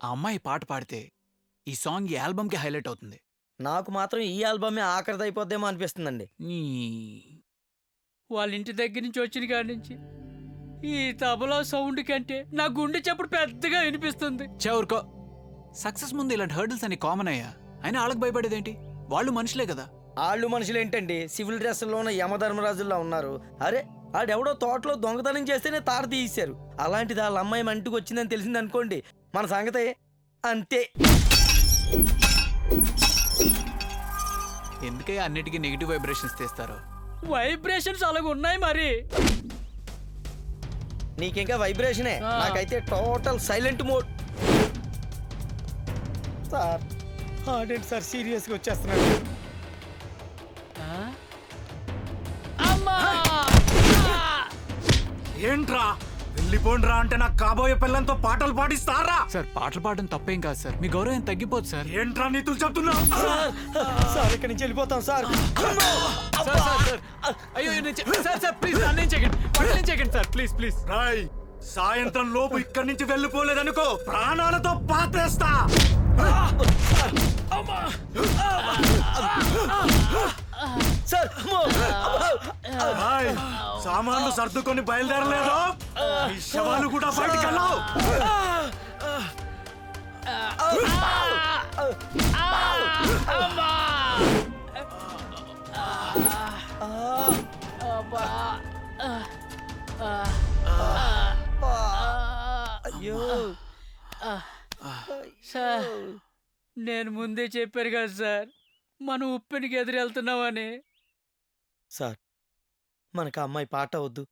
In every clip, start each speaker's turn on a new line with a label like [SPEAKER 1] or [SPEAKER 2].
[SPEAKER 1] ఆ అమ్మాయి పాట పాడితే ఈ సాంగ్ ఈ ఆల్బమ్కి హైలైట్ అవుతుంది.
[SPEAKER 2] నాకు మాత్రం ఈ ఆల్బమే ఆఖరిది అయిపోద్దేమో అనిపిస్తుందండి.
[SPEAKER 3] వాళ్ళ ఇంటి దగ్గర నుంచి వచ్చిన కాడి నుంచి ఈ తబలా సౌండ్ కంటే నా గుండె చప్పుడు పెద్దగా వినిపిస్తుంది.
[SPEAKER 1] చౌరుకో. సక్సెస్ ముందు ఇలాంటి హర్డిల్స్ అన్ని కామన్ అయ్యా. అయినా వాళ్ళకి భయపడేదేంటి? వాళ్ళు మనుషులే కదా.
[SPEAKER 2] వాళ్ళు మనుషులు ఏంటండి, సివిల్ డ్రెస్సుల్లోనే యమధర్మరాజుల్లో ఉన్నారు. అరే ఆడెవడో తోటలో దొంగతనం చేస్తేనే తాట తీశారు. అలాంటిది వాళ్ళ అమ్మాయి మంటికి వచ్చిందని తెలిసింది అనుకోండి, మన సంగతే అంతే.
[SPEAKER 1] ఎందుకే అన్నిటికీ నెగిటివ్ వైబ్రేషన్స్ తెస్తారు?
[SPEAKER 3] వైబ్రేషన్స్ అలాగ ఉన్నాయి మరి.
[SPEAKER 2] నీకింకా వైబ్రేషనే, నాకైతే టోటల్ సైలెంట్ మోడ్. సార్ ఆడేంటి సార్ సీరియస్గా వచ్చేస్తున్నాడు.
[SPEAKER 3] అమ్మా!
[SPEAKER 4] ఏంట్రా వెళ్ళిపోండ్రా అంటే నాకు కాబోయే పిల్లలతో పాటలు పాడిస్తారా?
[SPEAKER 1] సార్ పాటలు పాడడం తప్పేం కాదు సార్. మీ గౌరవం తగ్గిపోదు సార్.
[SPEAKER 4] ఏంట్రా నీతులు చెప్తున్నావు?
[SPEAKER 2] సార్ ఇక్కడి నుంచి వెళ్ళిపోతాం సార్.
[SPEAKER 1] అయ్యో సార్ ప్లీజ్ అన్నేం చేయకండి సార్. ప్లీజ్
[SPEAKER 4] రాయ్, సాయంత్రం లోపు ఇక్కడి నుంచి వెళ్ళిపోలేదనుకో ప్రాణాలతో పాతేస్తా.
[SPEAKER 2] సార్
[SPEAKER 4] రాయ్, సామాన్లు సర్దుకొని బయలుదేరలేదు, ఈ శవాలు కూడా బయటికి వెళ్ళావు.
[SPEAKER 2] అయ్యో
[SPEAKER 3] సార్ నేను ముందే చెప్పారు కదా సార్, మనం ఉప్పెనికి ఎదురెళ్తున్నామని.
[SPEAKER 2] సార్ మనకు ఆ అమ్మాయి పాట వద్దు,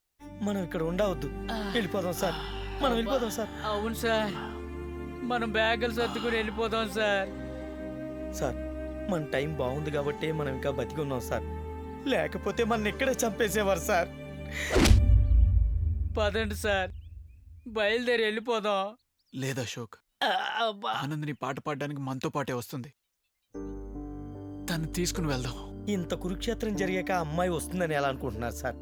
[SPEAKER 2] మనం ఇక్కడ ఉండవద్దు, వెళ్ళిపోదాం సార్. మనం వెళ్ళిపోదాం సార్.
[SPEAKER 3] అవును సార్, మనం బ్యాగులు సర్దుకుని వెళ్ళిపోదాం సార్.
[SPEAKER 2] సార్ మన టైం బాగుంది కాబట్టి మనం ఇంకా బతికి ఉన్నాం సార్, లేకపోతే మన ఇక్కడే చంపేసేవారు సార్.
[SPEAKER 3] పదండి సార్, బయలుదేరి వెళ్ళిపోదాం.
[SPEAKER 1] లేదు అశోక్, ఆనందిని పాట పాడడానికి మనతో పాటే వస్తుంది. తను తీసుకుని వెళ్దాం.
[SPEAKER 2] ఇంత కురుక్షేత్రం జరిగాక ఆ అమ్మాయి వస్తుందని ఎలా అనుకుంటున్నారు సార్?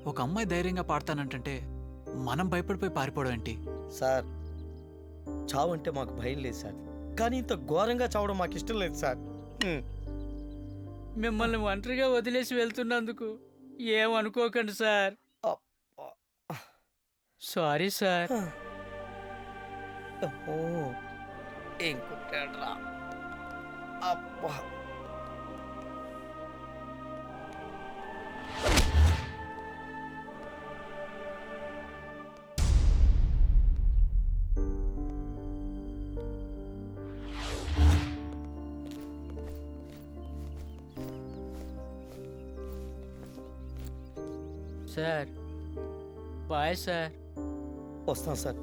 [SPEAKER 1] ఒక అమ్మాయి ధైర్యంగా పాడతానంటే మనం భయపడిపోయి పారిపోవడం ఏంటి?
[SPEAKER 2] సార్ చావు అంటే మాకు భయం లేదు సార్, కానీ ఇంత ఘోరంగా చావడం మాకు ఇష్టం లేదు సార్.
[SPEAKER 3] మిమ్మల్ని ఒంటరిగా వదిలేసి వెళ్తున్నందుకు ఏమనుకోకండి సార్. Sorry sir.
[SPEAKER 2] ఏం కుట్టాడ్రా అబ్బా.
[SPEAKER 3] Sir bye sir.
[SPEAKER 2] వస్తాం సార్.